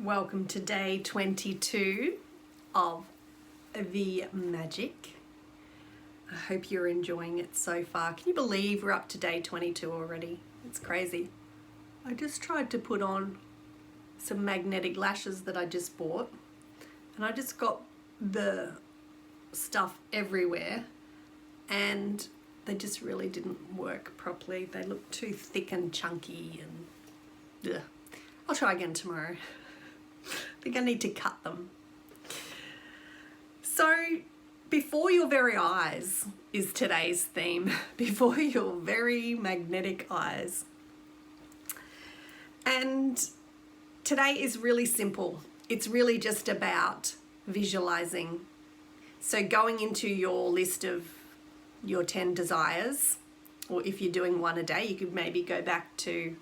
Welcome to day 22 of the magic. I hope you're enjoying it so far. Can you believe we're up to day 22 already? It's crazy. I just tried to put on some magnetic lashes that I just bought, and I just got the stuff everywhere and they just really didn't work properly. They look too thick and chunky and ugh. I'll try again tomorrow. I think I need to cut them. So, before your very eyes is today's theme. Before your very magnetic eyes. And today is really simple. It's really just about visualizing. So going into your list of your 10 desires, or if you're doing one a day, you could maybe go back to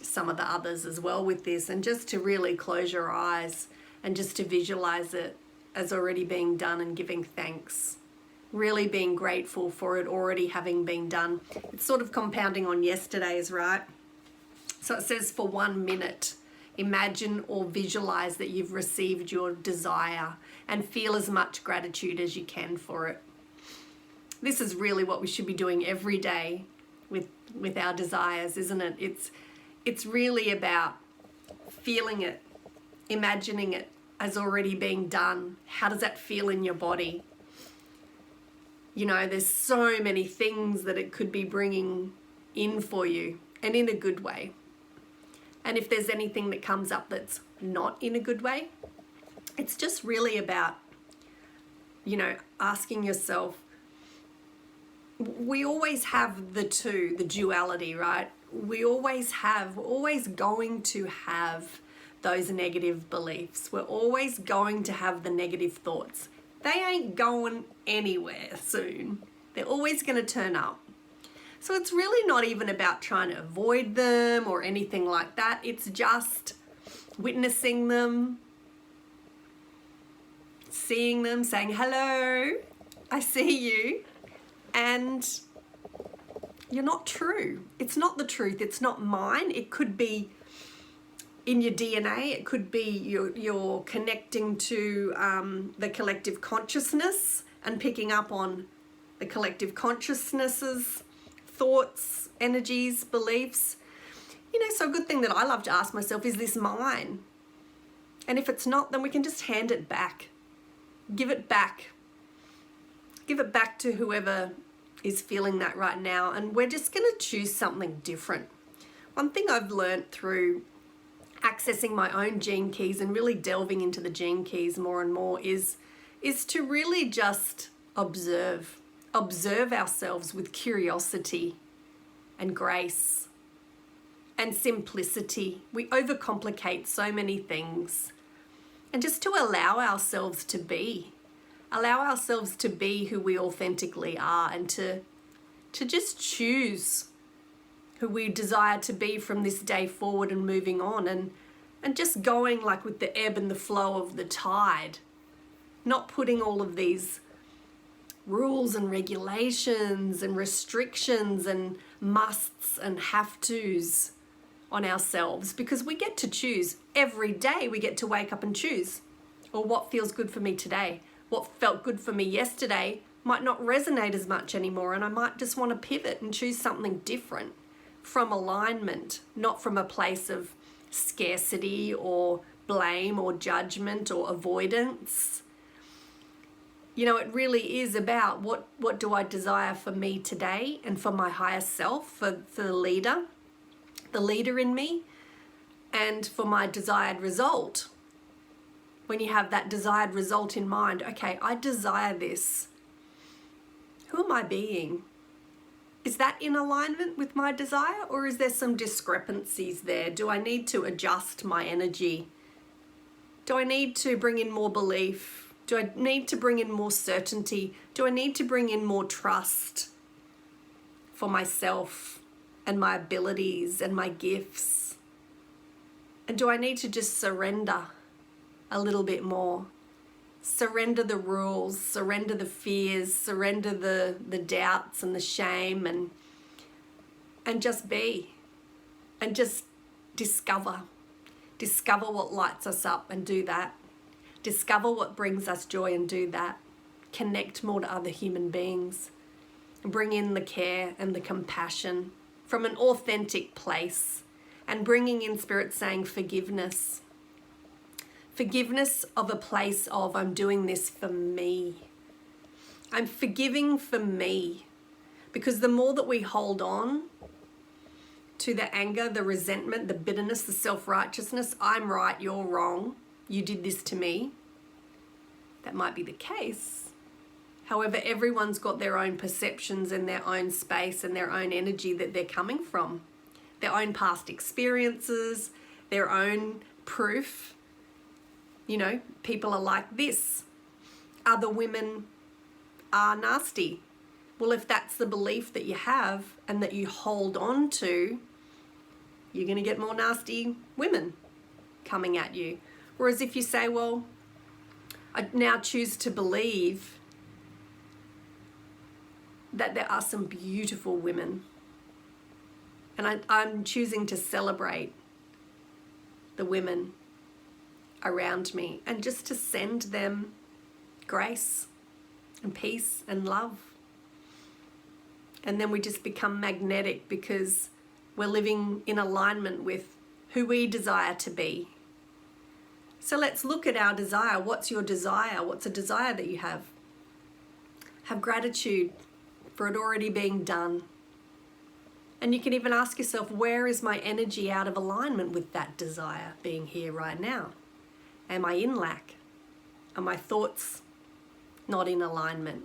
some of the others as well with this, and just to really close your eyes and just to visualize it as already being done and giving thanks, really being grateful for it already having been done. It's sort of compounding on yesterday's, right? So it says for 1 minute, imagine or visualize that you've received your desire and feel as much gratitude as you can for it. This is really what we should be doing every day with our desires, isn't it? It's really about feeling it, imagining it as already being done. How does that feel in your body? You know, there's so many things that it could be bringing in for you, and in a good way. And if there's anything that comes up that's not in a good way, it's just really about, you know, asking yourself, we always have the two, the duality, right? We're always going to have those negative beliefs. We're always going to have the negative thoughts. They ain't going anywhere soon. They're always going to turn up. So it's really not even about trying to avoid them or anything like that. It's just witnessing them, seeing them, saying, hello, I see you. And you're not true. It's not the truth. It's not mine. It could be in your DNA. It could be you're connecting to the collective consciousness and picking up on the collective consciousness's thoughts, energies, beliefs. You know, so a good thing that I love to ask myself, is this mine? And if it's not, then we can just hand it back. Give it back. Give it back to whoever is feeling that right now, and we're just going to choose something different. One thing I've learned through accessing my own gene keys and really delving into the gene keys more and more is to really just observe ourselves with curiosity and grace and simplicity. We overcomplicate so many things, and just to allow ourselves to be who we authentically are, and to just choose who we desire to be from this day forward and moving on, and just going like with the ebb and the flow of the tide, not putting all of these rules and regulations and restrictions and musts and have-tos on ourselves, because we get to choose every day. We get to wake up and choose, or what feels good for me today. What felt good for me yesterday might not resonate as much anymore, and I might just want to pivot and choose something different from alignment, not from a place of scarcity or blame or judgment or avoidance. You know, it really is about what do I desire for me today and for my higher self, for the leader in me, and for my desired result. When you have that desired result in mind, okay, I desire this. Who am I being? Is that in alignment with my desire, or is there some discrepancies there? Do I need to adjust my energy? Do I need to bring in more belief? Do I need to bring in more certainty? Do I need to bring in more trust for myself and my abilities and my gifts? And do I need to just surrender a little bit more? Surrender the rules, surrender the fears, surrender the doubts and the shame, and just be, and just discover Discover what lights us up and do that. Discover what brings us joy and do that. Connect more to other human beings. Bring in the care and the compassion from an authentic place, and bringing in Spirit saying forgiveness. Forgiveness of a place of, I'm doing this for me. I'm forgiving for me. Because the more that we hold on to the anger, the resentment, the bitterness, the self-righteousness, I'm right, you're wrong, you did this to me. That might be the case. However, everyone's got their own perceptions and their own space and their own energy that they're coming from. Their own past experiences, their own proof. You know, people are like this. Other women are nasty. Well, if that's the belief that you have and that you hold on to, you're going to get more nasty women coming at you. Whereas if you say, well, I now choose to believe that there are some beautiful women, and I'm choosing to celebrate the women around me and just to send them grace and peace and love. And then we just become magnetic because we're living in alignment with who we desire to be. So let's look at our desire. What's your desire? What's a desire that you have? Have gratitude for it already being done. And you can even ask yourself, where is my energy out of alignment with that desire being here right now? Am I in lack? Are my thoughts not in alignment?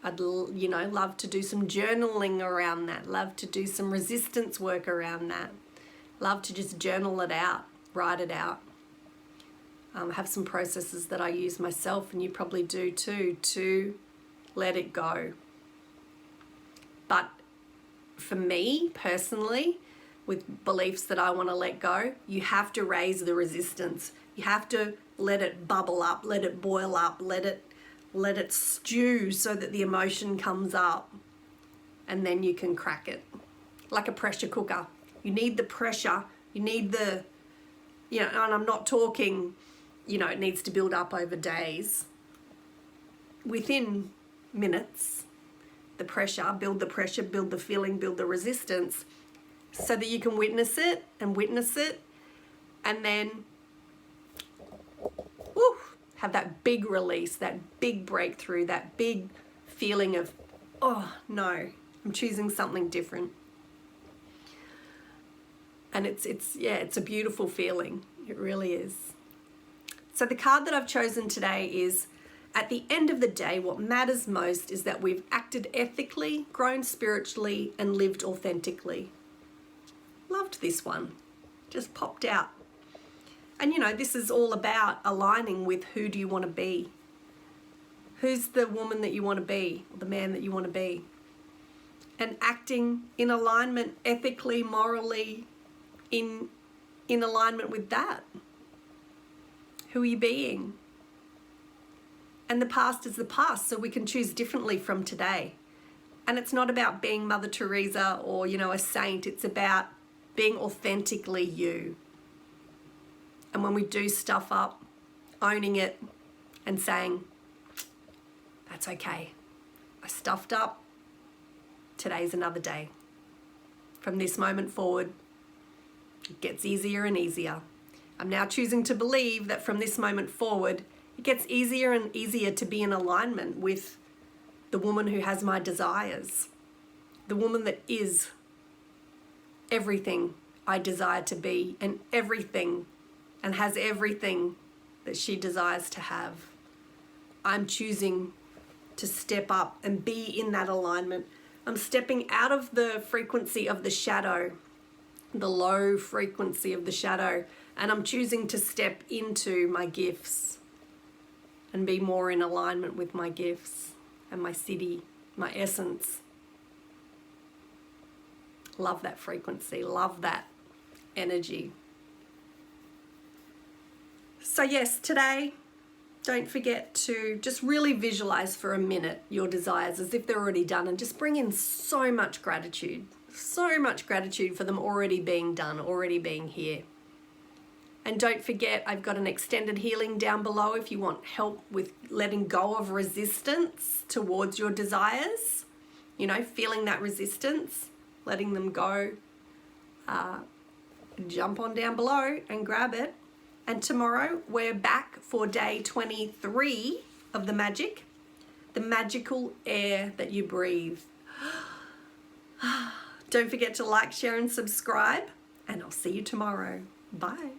I'd, love to do some journaling around that. Love to do some resistance work around that. Love to just journal it out, write it out. Have some processes that I use myself, and you probably do too, to let it go. But for me personally, with beliefs that I want to let go, you have to raise the resistance. You have to let it bubble up, let it boil up, let it stew so that the emotion comes up, and then you can crack it. Like a pressure cooker. You need the pressure, you need the, and I'm not talking, it needs to build up over days. Within minutes, the pressure, build the feeling, build the resistance, so that you can witness it, and then have that big release, that big breakthrough, that big feeling of, oh no, I'm choosing something different. And it's a beautiful feeling. It really is. So the card that I've chosen today is, at the end of the day, what matters most is that we've acted ethically, grown spiritually, and lived authentically. Loved this one. Just popped out. And this is all about aligning with who do you want to be. Who's the woman that you want to be, or the man that you want to be. And acting in alignment, ethically, morally, in alignment with that. Who are you being? And the past is the past, so we can choose differently from today. And it's not about being Mother Teresa or, a saint. It's about being authentically you. And when we do stuff up, owning it and saying, that's okay. I stuffed up. Today's another day. From this moment forward, it gets easier and easier. I'm now choosing to believe that from this moment forward, it gets easier and easier to be in alignment with the woman who has my desires. The woman that is everything I desire to be, and has everything that she desires to have. I'm choosing to step up and be in that alignment. I'm stepping out of the frequency of the shadow, the low frequency of the shadow, and I'm choosing to step into my gifts and be more in alignment with my gifts and my city, my essence. Love that frequency, love that energy. So yes, today, don't forget to just really visualize for a minute your desires as if they're already done, and just bring in so much gratitude for them already being done, already being here. And don't forget, I've got an extended healing down below if you want help with letting go of resistance towards your desires. You know, feeling that resistance, letting them go. Jump on down below and grab it. And tomorrow we're back for day 23 of the magical air that you breathe. Don't forget to like, share, and subscribe, and I'll see you tomorrow. Bye.